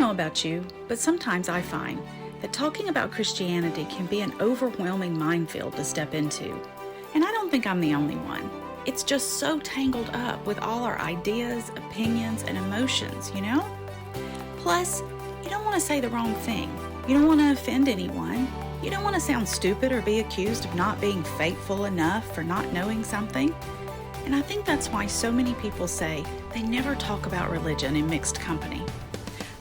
know about you, but sometimes I find that talking about Christianity can be an overwhelming minefield to step into. And I don't think I'm the only one. It's just so tangled up with all our ideas, opinions, and emotions, you know? Plus, you don't want to say the wrong thing. You don't want to offend anyone. You don't want to sound stupid or be accused of not being faithful enough for not knowing something. And I think that's why so many people say they never talk about religion in mixed company.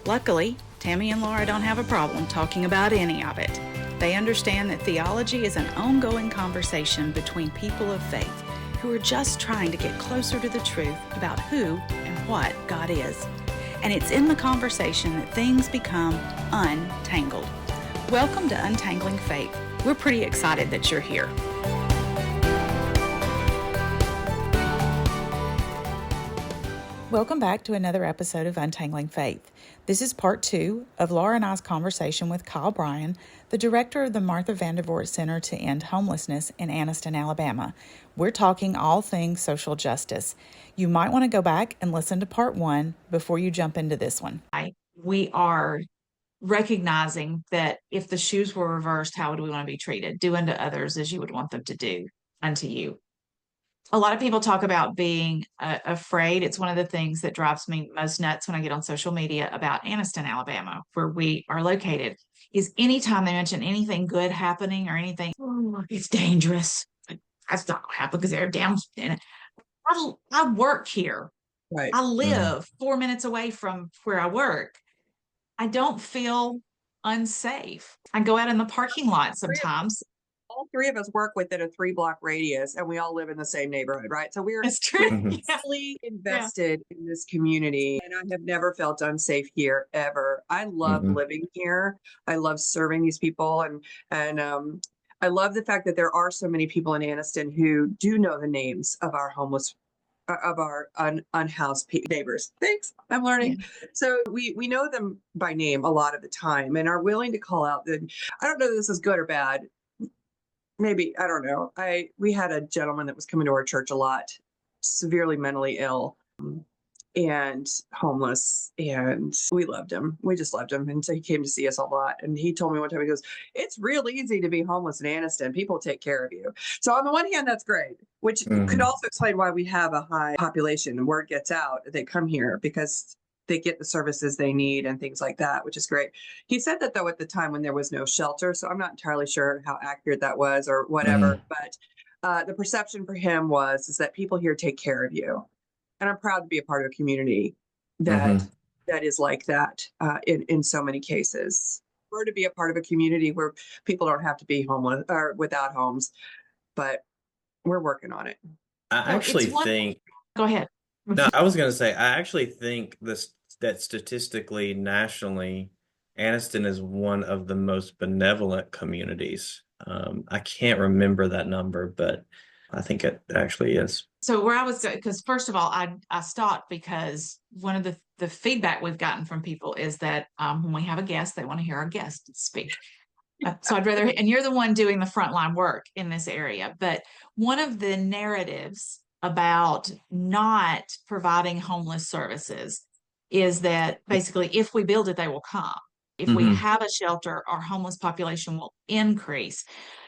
Luckily, Tammy and Laura don't have a problem talking about any of it. They understand that theology is an ongoing conversation between people of faith who are just trying to get closer to the truth about who and what God is. And it's in the conversation that things become untangled. Welcome to Untangling Faith. We're pretty excited that you're here. Welcome back to another episode of Untangling Faith. This is part 2 of Laura and I's conversation with Kyle Bryan, the director of the Martha Vandervoort Center to End Homelessness in Anniston, Alabama. We're talking all things social justice. You might want to go back and listen to part 1 before you jump into this one. We are recognizing that if the shoes were reversed, how would we want to be treated? Do unto others as you would want them to do unto you. A lot of people talk about being afraid. It's one of the things that drives me most nuts when I get on social media about Anniston, Alabama, where we are located, is anytime they mention anything good happening or anything, oh, it's dangerous. That's not going to happen because they're down. I work here. Right. I live 4 minutes away from where I work. I don't feel unsafe. I go out in the parking lot sometimes. All three of us work within a 3-block radius and we all live in the same neighborhood, right? So we're fully invested in this community, and I have never felt unsafe here ever. I love living here. I love serving these people, and I love the fact that there are so many people in Anniston who do know the names of our homeless of our unhoused neighbors. Thanks, I'm learning. Yeah. So we know them by name a lot of the time and are willing to call out. I don't know if this is good or bad. Maybe, I don't know. We had a gentleman that was coming to our church a lot, severely mentally ill and homeless, and we loved him. We just loved him. And so he came to see us a lot. And he told me one time, he goes, "It's real easy to be homeless in Anniston. People take care of you." So on the one hand, that's great, which could also explain why we have a high population and word gets out. They come here because they get the services they need and things like that, which is great. He said that, though, at the time when there was no shelter. So I'm not entirely sure how accurate that was or whatever. But the perception for him is that people here take care of you. And I'm proud to be a part of a community that is like that in so many cases. Or to be a part of a community where people don't have to be homeless or without homes, but we're working on it. I actually think. Go ahead. No, I was going to say, I actually think that statistically, nationally, Anniston is one of the most benevolent communities. I can't remember that number, but I think it actually is. So where I was, because first of all, I stopped because one of the feedback we've gotten from people is that when we have a guest, they want to hear our guest speak. So I'd rather, and you're the one doing the frontline work in this area, but one of the narratives about not providing homeless services is that basically if we build it, they will come. If we have a shelter, our homeless population will increase.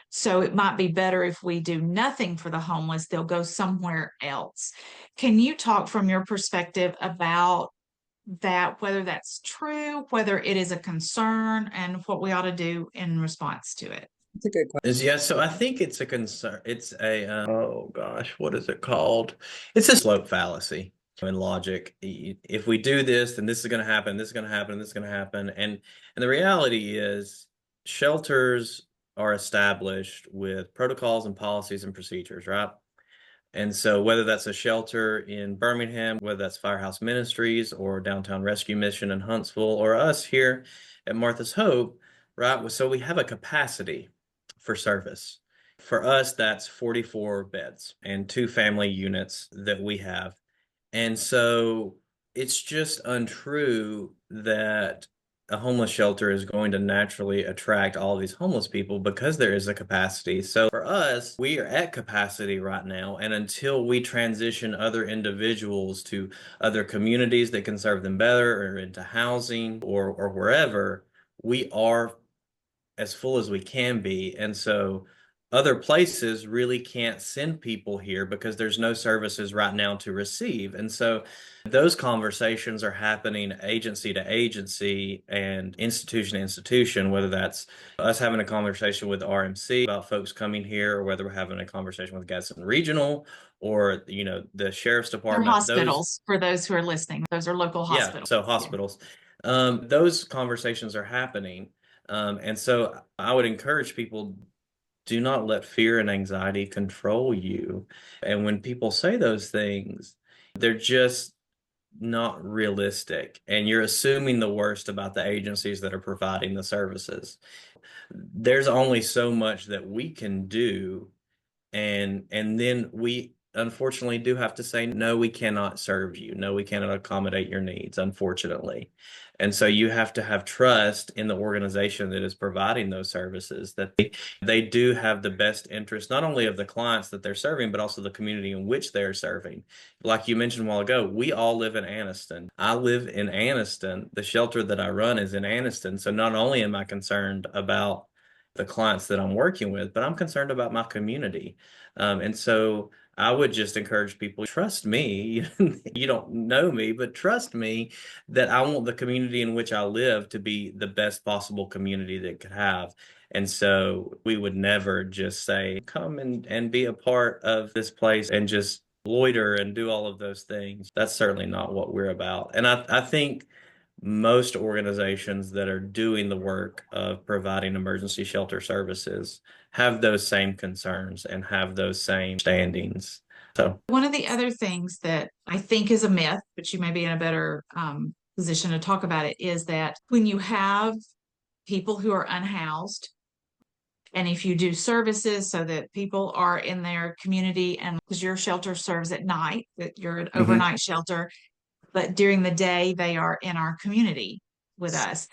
So it might be better if we do nothing for the homeless, they'll go somewhere else. Can you talk from your perspective about that, whether that's true, whether it is a concern, and what we ought to do in response to it? It's a good question. Yeah, so I think it's a concern. It's a, oh gosh, what is it called? It's a slope fallacy in logic. If we do this, then this is going to happen, this is going to happen, this is going to happen. And the reality is shelters are established with protocols and policies and procedures, right? And so whether that's a shelter in Birmingham, whether that's Firehouse Ministries or Downtown Rescue Mission in Huntsville, or us here at Martha's Hope, right? So we have a capacity for service. For us, that's 44 beds and 2 family units that we have. And so it's just untrue that a homeless shelter is going to naturally attract all these homeless people because there is a capacity. So for us, we are at capacity right now. And until we transition other individuals to other communities that can serve them better or into housing or wherever, we are as full as we can be. And so other places really can't send people here because there's no services right now to receive. And so those conversations are happening agency to agency and institution to institution, whether that's us having a conversation with RMC about folks coming here, or whether we're having a conversation with Gadsden Regional or, the sheriff's They're department. hospitals, for those who are listening. Those are local Yeah, hospitals. so hospitals. Those conversations are happening. And so I would encourage people, do not let fear and anxiety control you. And when people say those things, they're just not realistic. And you're assuming the worst about the agencies that are providing the services. There's only so much that we can do. And then we unfortunately do have to say, no, we cannot serve you. No, we cannot accommodate your needs, unfortunately. And so you have to have trust in the organization that is providing those services, that they do have the best interest, not only of the clients that they're serving, but also the community in which they're serving. Like you mentioned a while ago, we all live in Anniston. I live in Anniston. The shelter that I run is in Anniston. So not only am I concerned about the clients that I'm working with, but I'm concerned about my community. And so I would just encourage people, trust me. You don't know me, but trust me that I want the community in which I live to be the best possible community that it could have. And so we would never just say, come and be a part of this place and just loiter and do all of those things. That's certainly not what we're about. And I think most organizations that are doing the work of providing emergency shelter services have those same concerns and have those same standings. So one of the other things that I think is a myth, but you may be in a better position to talk about it, is that when you have people who are unhoused, and if you do services so that people are in their community, and because your shelter serves at night, that you're an overnight shelter, but during the day they are in our community with us,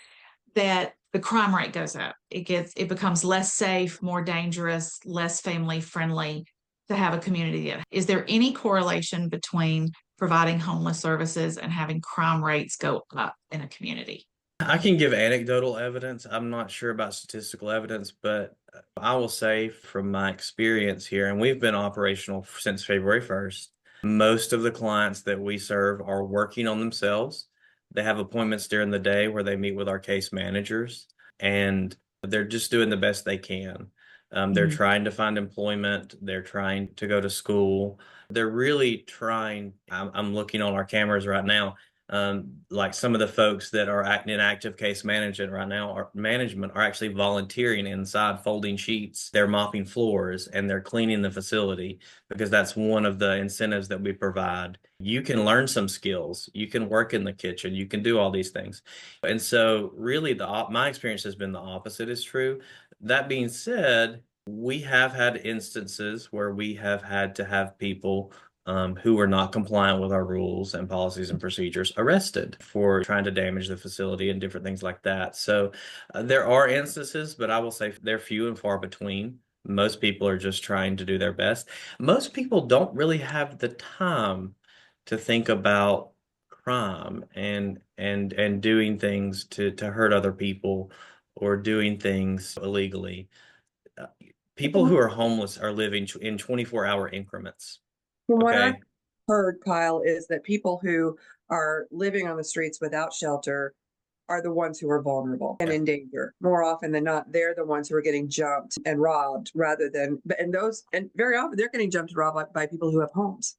that the crime rate goes up. It becomes less safe, more dangerous, less family friendly to have a community. Is there any correlation between providing homeless services and having crime rates go up in a community? I can give anecdotal evidence. I'm not sure about statistical evidence, but I will say from my experience here, and we've been operational since February 1st, most of the clients that we serve are working on themselves. They have appointments during the day where they meet with our case managers, and they're just doing the best they can. They're trying to find employment. They're trying to go to school. They're really trying. I'm looking on our cameras right now. Like some of the folks that are acting in active case management right now, are actually volunteering inside, folding sheets. They're mopping floors and they're cleaning the facility because that's one of the incentives that we provide. You can learn some skills. You can work in the kitchen. You can do all these things. And so really my experience has been the opposite is true. That being said, we have had instances where we have had to have people who were not compliant with our rules and policies and procedures arrested for trying to damage the facility and different things like that. So there are instances, but I will say they're few and far between. Most people are just trying to do their best. Most people don't really have the time to think about crime and doing things to hurt other people or doing things illegally. People who are homeless are living in 24-hour increments. From what I've Okay. heard, Kyle, is that people who are living on the streets without shelter are the ones who are vulnerable and in danger. More often than not, they're the ones who are getting jumped and robbed rather than, and very often they're getting jumped and robbed by people who have homes.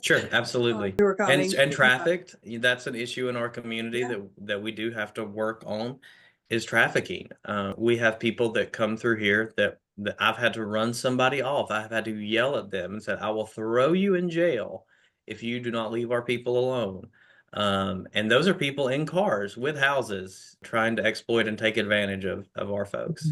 Sure, absolutely. Who are coming. And trafficked, that's an issue in our community that we do have to work on is trafficking. We have people that come through here that I've had to run somebody off. I've had to yell at them and said, I will throw you in jail if you do not leave our people alone. And those are people in cars with houses trying to exploit and take advantage of our folks.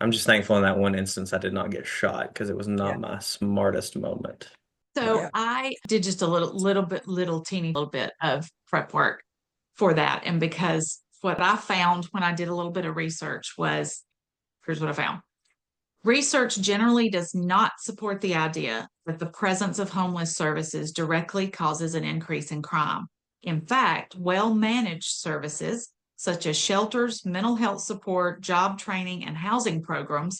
I'm just thankful in that one instance I did not get shot because it was not my smartest moment. So I did just a little teeny little bit of prep work for that. And because what I found when I did a little bit of research was, here's what I found. Research generally does not support the idea that the presence of homeless services directly causes an increase in crime. In fact, well-managed services such as shelters, mental health support, job training, and housing programs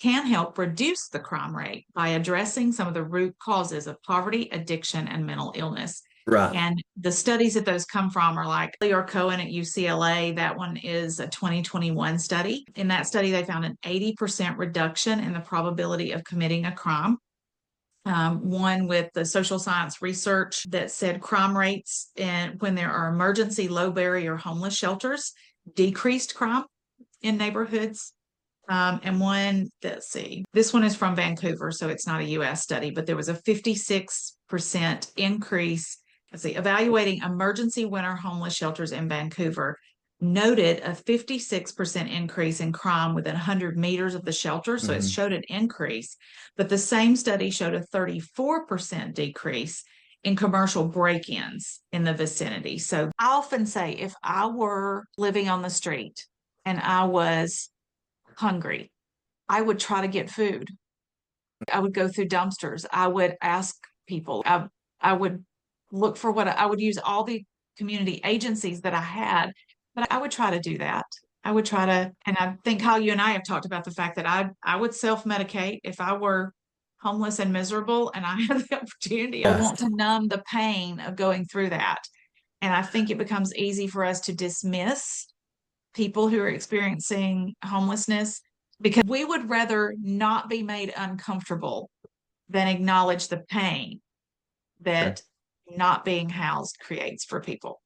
can help reduce the crime rate by addressing some of the root causes of poverty, addiction, and mental illness. Right. And the studies that those come from are like Leo Cohen at UCLA. That one is a 2021 study. In that study, they found an 80% reduction in the probability of committing a crime. One with the social science research that said crime rates when there are emergency low barrier homeless shelters decreased crime in neighborhoods. And one, let's see, this one is from Vancouver, so it's not a US study, but there was a 56% increase. Let's see, evaluating emergency winter homeless shelters in Vancouver noted a 56% increase in crime within 100 meters of the shelter. So it showed an increase, but the same study showed a 34% decrease in commercial break-ins in the vicinity. So I often say, if I were living on the street and I was hungry, I would try to get food. I would go through dumpsters. I would ask people. I would look for I would use all the community agencies that I had, but I would try to do that. I would try to, and I think how you and I have talked about the fact that I would self-medicate if I were homeless and miserable and I had the opportunity. I would want to numb the pain of going through that. And I think it becomes easy for us to dismiss people who are experiencing homelessness because we would rather not be made uncomfortable than acknowledge the pain that not being housed creates for people.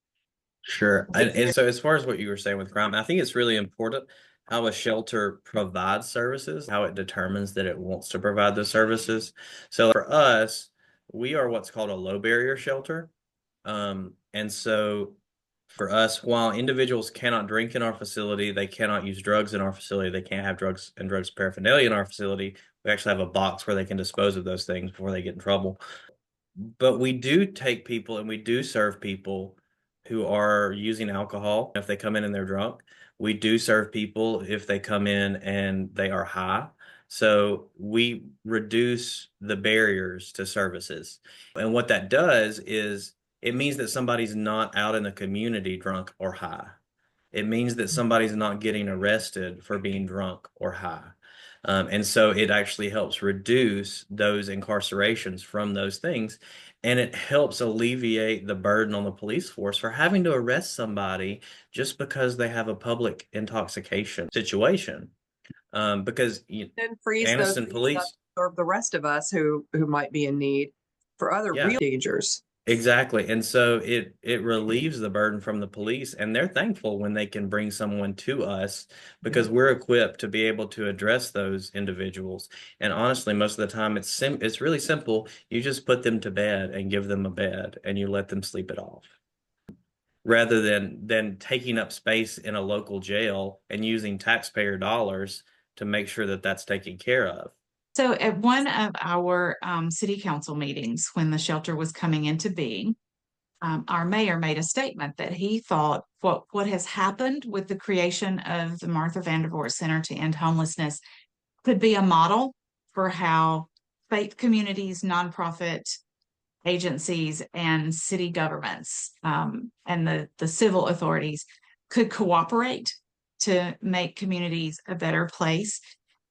Sure. And so as far as what you were saying with crime, I think it's really important how a shelter provides services, how it determines that it wants to provide those services. So for us, we are what's called a low barrier shelter. And so for us, while individuals cannot drink in our facility, they cannot use drugs in our facility, they can't have drugs and drugs paraphernalia in our facility, we actually have a box where they can dispose of those things before they get in trouble. But we do take people and we do serve people who are using alcohol if they come in and they're drunk. We do serve people if they come in and they are high. So we reduce the barriers to services. And what that does is it means that somebody's not out in the community drunk or high. It means that somebody's not getting arrested for being drunk or high. And so it actually helps reduce those incarcerations from those things. And it helps alleviate the burden on the police force for having to arrest somebody just because they have a public intoxication situation. Because then frees those Anniston police or the rest of us who might be in need for other real dangers. Exactly. And so it relieves the burden from the police, and they're thankful when they can bring someone to us because we're equipped to be able to address those individuals. And honestly, most of the time it's really simple. You just put them to bed and give them a bed and you let them sleep it off. Rather than taking up space in a local jail and using taxpayer dollars to make sure that that's taken care of. So at one of our city council meetings, when the shelter was coming into being, our mayor made a statement that he thought what has happened with the creation of the Martha Vandervoort Center to End Homelessness could be a model for how faith communities, nonprofit agencies, and city governments and the civil authorities could cooperate to make communities a better place.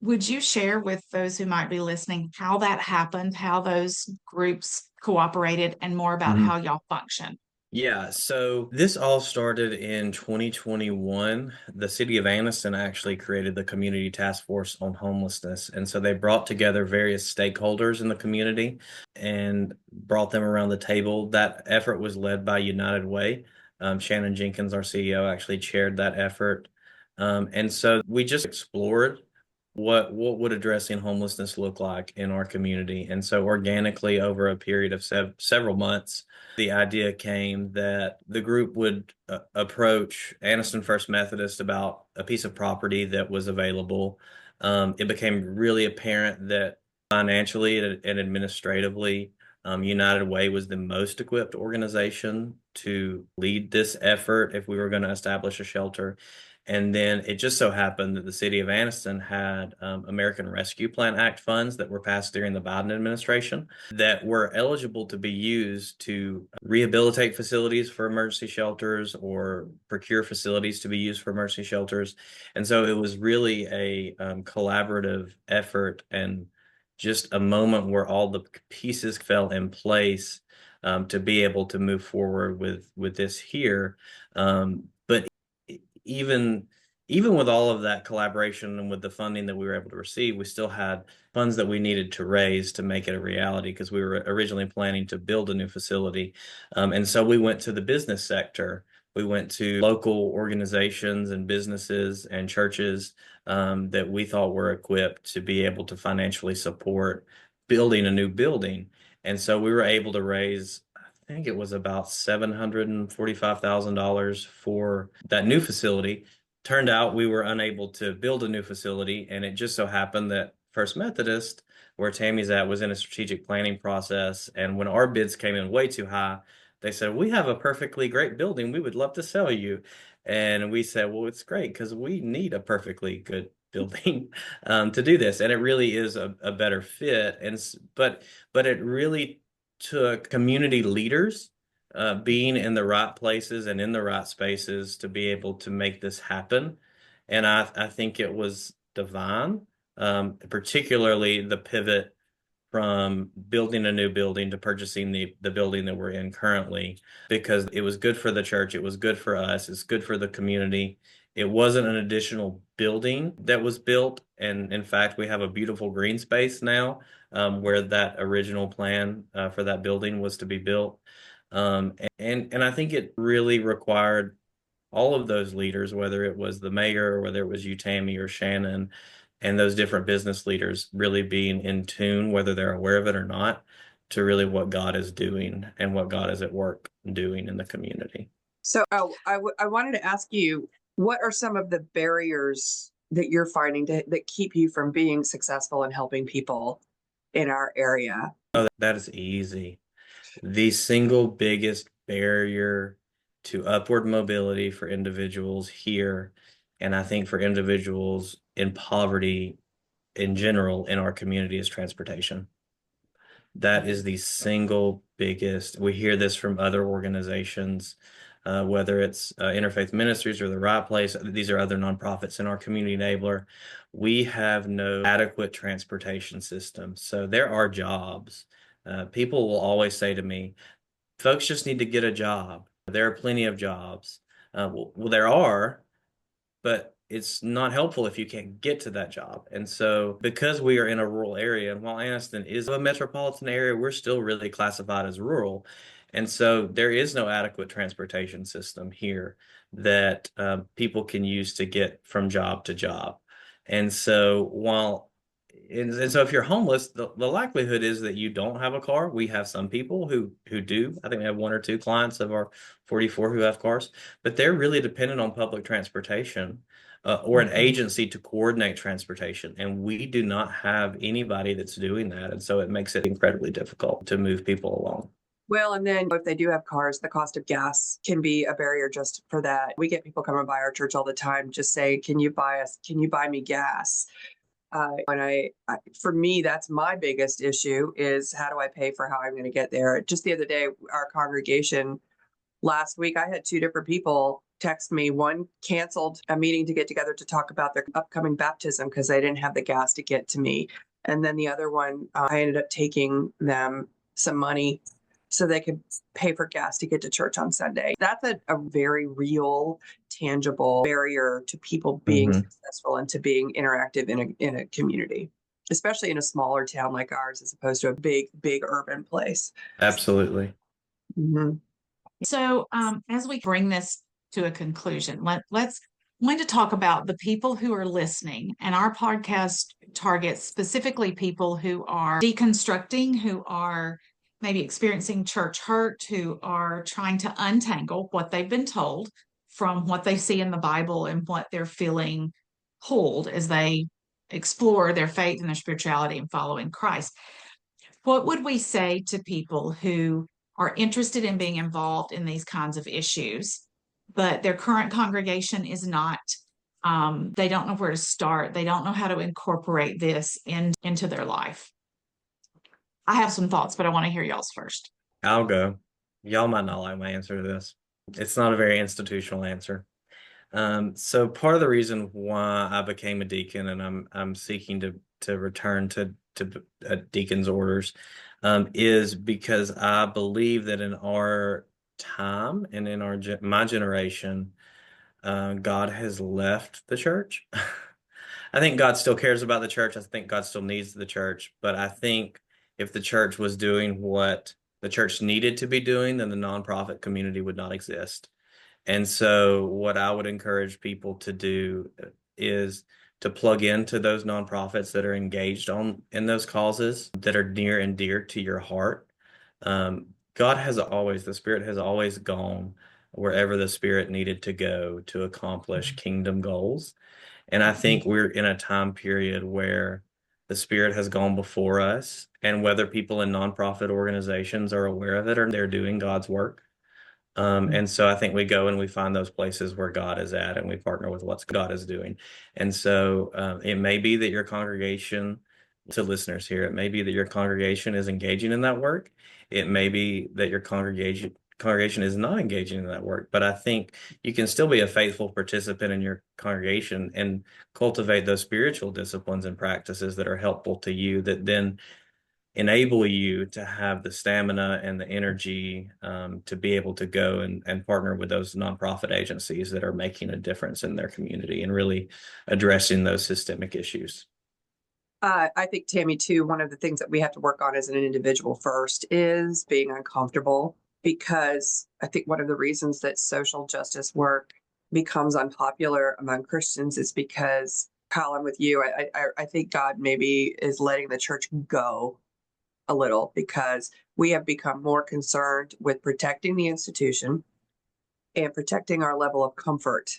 Would you share with those who might be listening how that happened, how those groups cooperated, and more about how y'all function? Yeah, so this all started in 2021. The city of Anniston actually created the Community Task Force on Homelessness. And so they brought together various stakeholders in the community and brought them around the table. That effort was led by United Way. Shannon Jenkins, our CEO, actually chaired that effort. And so we just explored what would addressing homelessness look like in our community. And so organically over a period of several months, the idea came that the group would approach Anniston First Methodist about a piece of property that was available. It became really apparent that financially and administratively, United Way was the most equipped organization to lead this effort if we were going to establish a shelter. And then it just so happened that the city of Anniston had American Rescue Plan Act funds that were passed during the Biden administration that were eligible to be used to rehabilitate facilities for emergency shelters or procure facilities to be used for emergency shelters. And so it was really a collaborative effort and just a moment where all the pieces fell in place to be able to move forward with this here. But even even with all of that collaboration and with the funding that we were able to receive, we still had funds that we needed to raise to make it a reality because we were originally planning to build a new facility. And so we went to the business sector. We went to local organizations and businesses and churches that we thought were equipped to be able to financially support building a new building. And so we were able to raise, I think it was about $745,000 for that new facility. Turned out we were unable to build a new facility, and it just so happened that First Methodist, where Tammy's at, was in a strategic planning process. And when our bids came in way too high, they said, "We have a perfectly great building. We would love to sell you." And we said, "Well, it's great because we need a perfectly good building to do this." And it really is a better fit. But it really took community leaders being in the right places and in the right spaces to be able to make this happen. And I think it was divine, particularly the pivot from building a new building to purchasing the building that we're in currently, because it was good for the church, it was good for us, it's good for the community. It wasn't an additional building that was built, and in fact, we have a beautiful green space now where that original plan for that building was to be built. And I think it really required all of those leaders, whether it was the mayor or whether it was you, Tammy, or Shannon, and those different business leaders really being in tune, whether they're aware of it or not, to really what God is doing and what God is at work doing in the community. So I wanted to ask you, what are some of the barriers that you're finding that keep you from being successful in helping people in our area? Oh, that is easy. The single biggest barrier to upward mobility for individuals here, and I think for individuals in poverty in general in our community, is transportation. That is the single biggest. We hear this from other organizations, whether it's Interfaith Ministries or The Right Place. These are other nonprofits in our community enabler. We have no adequate transportation system. So there are jobs. People will always say to me, folks just need to get a job. There are plenty of jobs. Well, there are, but it's not helpful if you can't get to that job. And so because we are in a rural area, and while Anniston is a metropolitan area, we're still really classified as rural. And so there is no adequate transportation system here that people can use to get from job to job. And so and so if you're homeless, the likelihood is that you don't have a car. We have some people who do. I think we have one or two clients of our 44 who have cars, but they're really dependent on public transportation or an agency to coordinate transportation. And we do not have anybody that's doing that. And so it makes it incredibly difficult to move people along. Well, and then if they do have cars, the cost of gas can be a barrier just for that. We get people coming by our church all the time, just say, can you buy me gas? For me, that's my biggest issue is how do I pay for how I'm going to get there? Just the other day, our congregation last week, I had two different people text me. One canceled a meeting to get together to talk about their upcoming baptism because they didn't have the gas to get to me. And then the other one, I ended up taking them some money so they could pay for gas to get to church on Sunday. That's a very real, tangible barrier to people being successful and to being interactive in a community, especially in a smaller town like ours, as opposed to a big urban place. Absolutely. Mm-hmm. So as we bring this to a conclusion, let's going to talk about the people who are listening, and our podcast targets specifically people who are deconstructing, who are maybe experiencing church hurt, who are trying to untangle what they've been told from what they see in the Bible and what they're feeling pulled as they explore their faith and their spirituality and following Christ. What would we say to people who are interested in being involved in these kinds of issues, but their current congregation is not? They don't know where to start. They don't know how to incorporate this into their life. I have some thoughts, but I want to hear y'all's first. I'll go. Y'all might not like my answer to this. It's not a very institutional answer. So part of the reason why I became a deacon, and I'm seeking to return to deacon's orders, is because I believe that in our time and in my generation, God has left the church. I think God still cares about the church. I think God still needs the church. But I think if the church was doing what the church needed to be doing, then the nonprofit community would not exist. And so what I would encourage people to do is to plug into those nonprofits that are engaged in those causes that are near and dear to your heart. The Spirit has always gone wherever the Spirit needed to go to accomplish kingdom goals. And I think we're in a time period where the Spirit has gone before us, and whether people in nonprofit organizations are aware of it or they're doing God's work. And so I think we go and we find those places where God is at, and we partner with what God is doing. And so it may be that your congregation, to listeners here, it may be that your congregation is engaging in that work. It may be that your congregation is not engaging in that work. But I think you can still be a faithful participant in your congregation and cultivate those spiritual disciplines and practices that are helpful to you, that then enable you to have the stamina and the energy to be able to go and partner with those nonprofit agencies that are making a difference in their community and really addressing those systemic issues. I think, Tammy, too, one of the things that we have to work on as an individual first is being uncomfortable, because I think one of the reasons that social justice work becomes unpopular among Christians is because, Kyle, I'm with you. I think God maybe is letting the church go a little, because we have become more concerned with protecting the institution and protecting our level of comfort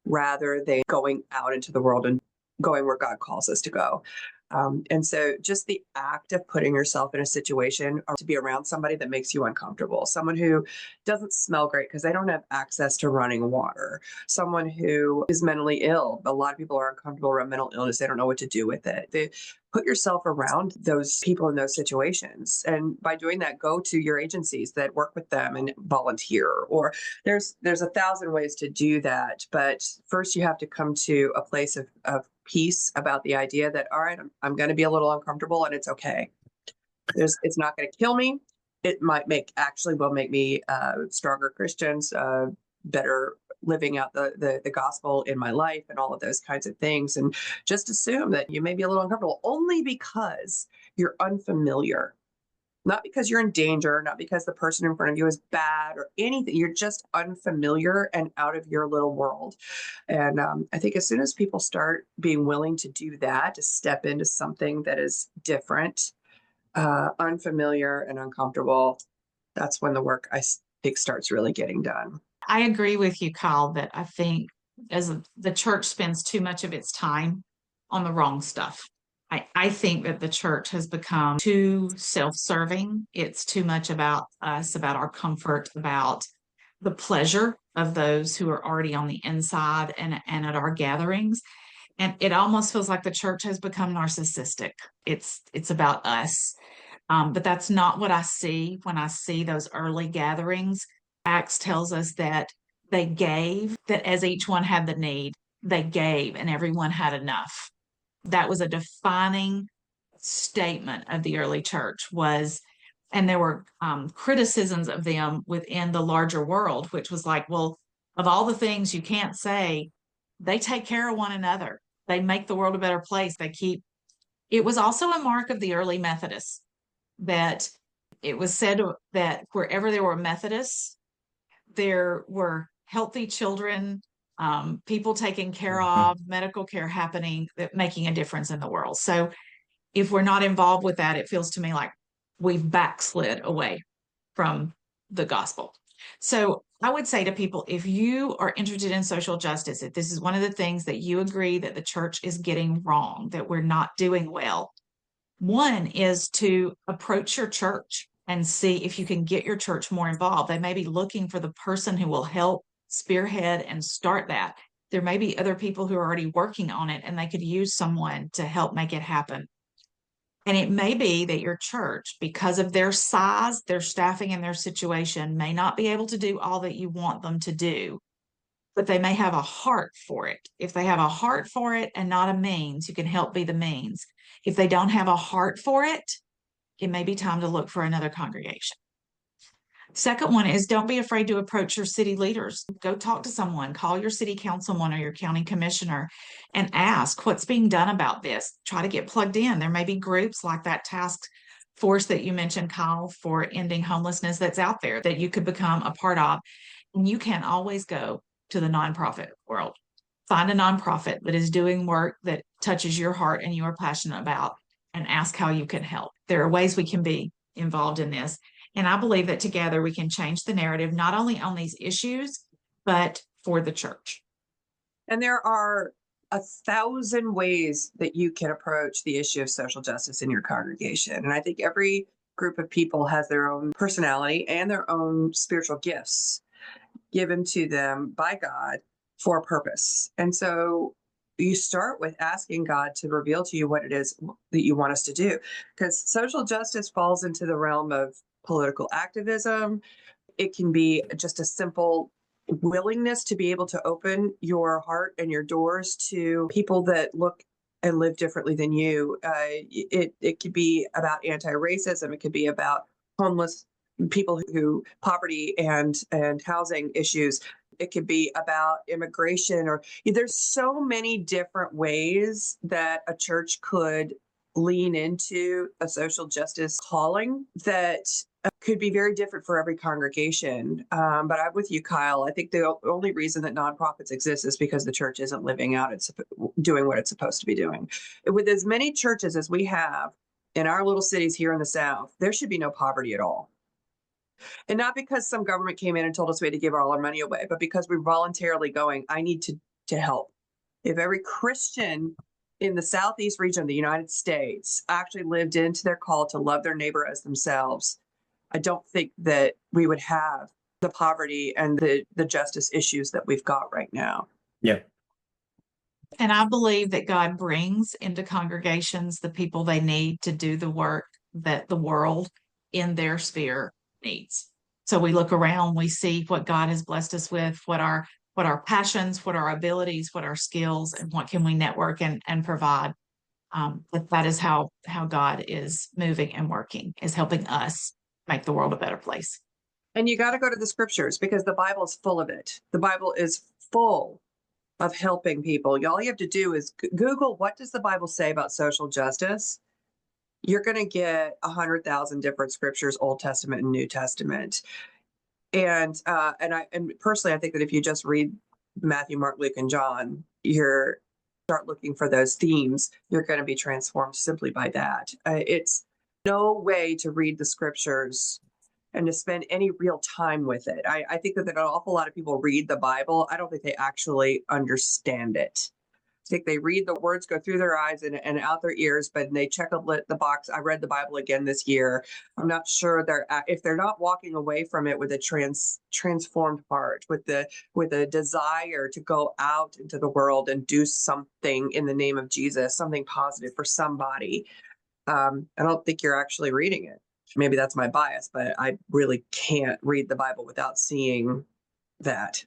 rather than going out into the world and going where God calls us to go. And so just the act of putting yourself in a situation or to be around somebody that makes you uncomfortable, someone who doesn't smell great because they don't have access to running water, someone who is mentally ill. A lot of people are uncomfortable around mental illness. They don't know what to do with it. They put yourself around those people in those situations. And by doing that, go to your agencies that work with them and volunteer. Or there's 1,000 ways to do that. But first you have to come to a place of peace about the idea that, all right, I'm going to be a little uncomfortable, and it's okay. It's not going to kill me. It will make me stronger Christians, better living out the gospel in my life, and all of those kinds of things. And just assume that you may be a little uncomfortable only because you're unfamiliar. Not because you're in danger, not because the person in front of you is bad or anything. You're just unfamiliar and out of your little world. And I think as soon as people start being willing to do that, to step into something that is different, unfamiliar and uncomfortable, that's when the work, I think, starts really getting done. I agree with you, Kyle, that I think the church spends too much of its time on the wrong stuff. I think that the church has become too self-serving. It's too much about us, about our comfort, about the pleasure of those who are already on the inside and at our gatherings. And it almost feels like the church has become narcissistic. It's about us. But that's not what I see when I see those early gatherings. Acts tells us that they gave, that as each one had the need, they gave, and everyone had enough. That was a defining statement of the early church and there were criticisms of them within the larger world, which was like, well, of all the things you can't say, they take care of one another. They make the world a better place. It was also a mark of the early Methodists that it was said that wherever there were Methodists, there were healthy children, people taken care of, medical care happening, that making a difference in the world. So if we're not involved with that, it feels to me like we've backslid away from the gospel. So I would say to people, if you are interested in social justice, if this is one of the things that you agree that the church is getting wrong, that we're not doing well, One is to approach your church and see if you can get your church more involved. They may be looking for the person who will help spearhead and start that. There may be other people who are already working on it and they could use someone to help make it happen. And it may be that your church, because of their size, their staffing, and their situation, may not be able to do all that you want them to do, but they may have a heart for it. If they have a heart for it and not a means, you can help be the means. If they don't have a heart for it, it may be time to look for another congregation. Second one is don't be afraid to approach your city leaders. Go talk to someone, call your city councilman or your county commissioner and ask what's being done about this. Try to get plugged in. There may be groups like that task force that you mentioned, Kyle, for ending homelessness that's out there that you could become a part of. And you can always go to the nonprofit world. Find a nonprofit that is doing work that touches your heart and you are passionate about and ask how you can help. There are ways we can be involved in this. And I believe that together we can change the narrative, not only on these issues, but for the church. And there are 1,000 ways that you can approach the issue of social justice in your congregation. And I think every group of people has their own personality and their own spiritual gifts given to them by God for a purpose. And so you start with asking God to reveal to you what it is that you want us to do, because social justice falls into the realm of political activism. It can be just a simple willingness to be able to open your heart and your doors to people that look and live differently than you. It could be about anti-racism. It could be about homeless people who poverty and housing issues. It could be about immigration, or there's so many different ways that a church could lean into a social justice calling that could be very different for every congregation. But I'm with you, Kyle. I think the only reason that nonprofits exist is because the church isn't living out, it's doing what it's supposed to be doing. With as many churches as we have in our little cities here in the South, there should be no poverty at all. And not because some government came in and told us we had to give all our money away, but because we're voluntarily going, I need to help. If every Christian in the Southeast region of the United States actually lived into their call to love their neighbor as themselves, I don't think that we would have the poverty and the justice issues that we've got right now. Yeah. And I believe that God brings into congregations the people they need to do the work that the world in their sphere needs. So we look around, we see what God has blessed us with, what our passions, what our abilities, what our skills, and what can we network and provide. But that is how God is moving and working, is helping us make the world a better place. And you got to go to the scriptures because the Bible is full of it. The Bible is full of helping people. All you have to do is Google, what does the Bible say about social justice? You're going to get 100,000 different scriptures, Old Testament and New Testament. And personally, I think that if you just read Matthew, Mark, Luke, and John, you're start looking for those themes, you're going to be transformed simply by that. It's no way to read the scriptures and to spend any real time with it. I think that an awful lot of people read the Bible. I don't think they actually understand it. I think they read the words, go through their eyes and out their ears, but they check the box. I read the Bible again this year. I'm not sure if they're not walking away from it with a transformed heart, with a desire to go out into the world and do something in the name of Jesus, something positive for somebody. I don't think you're actually reading it. Maybe that's my bias, but I really can't read the Bible without seeing that.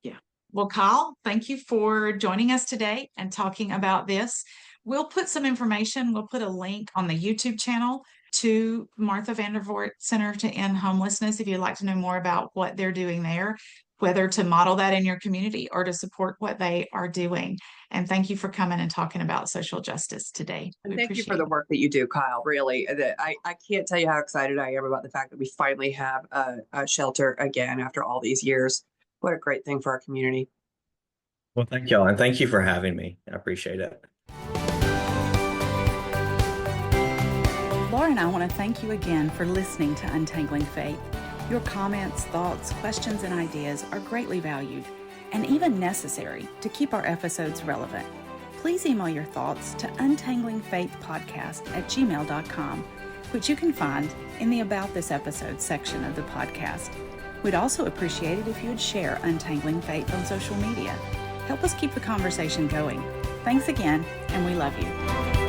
Yeah. Well, Kyle, thank you for joining us today and talking about this. We'll put some information, we'll put a link on the YouTube channel to Martha Vandervoort Center to End Homelessness if you'd like to know more about what they're doing there, whether to model that in your community or to support what they are doing. And thank you for coming and talking about social justice today. And thank you for the work that you do, Kyle. Really, I can't tell you how excited I am about the fact that we finally have a shelter again after all these years. What a great thing for our community. Well, thank y'all. And thank you for having me. I appreciate it. Laura and I want to thank you again for listening to Untangling Faith. Your comments, thoughts, questions, and ideas are greatly valued and even necessary to keep our episodes relevant. please email your thoughts to untanglingfaithpodcast@gmail.com, which you can find in the About This Episode section of the podcast. We'd also appreciate it if you would share Untangling Faith on social media. Help us keep the conversation going. Thanks again, and we love you.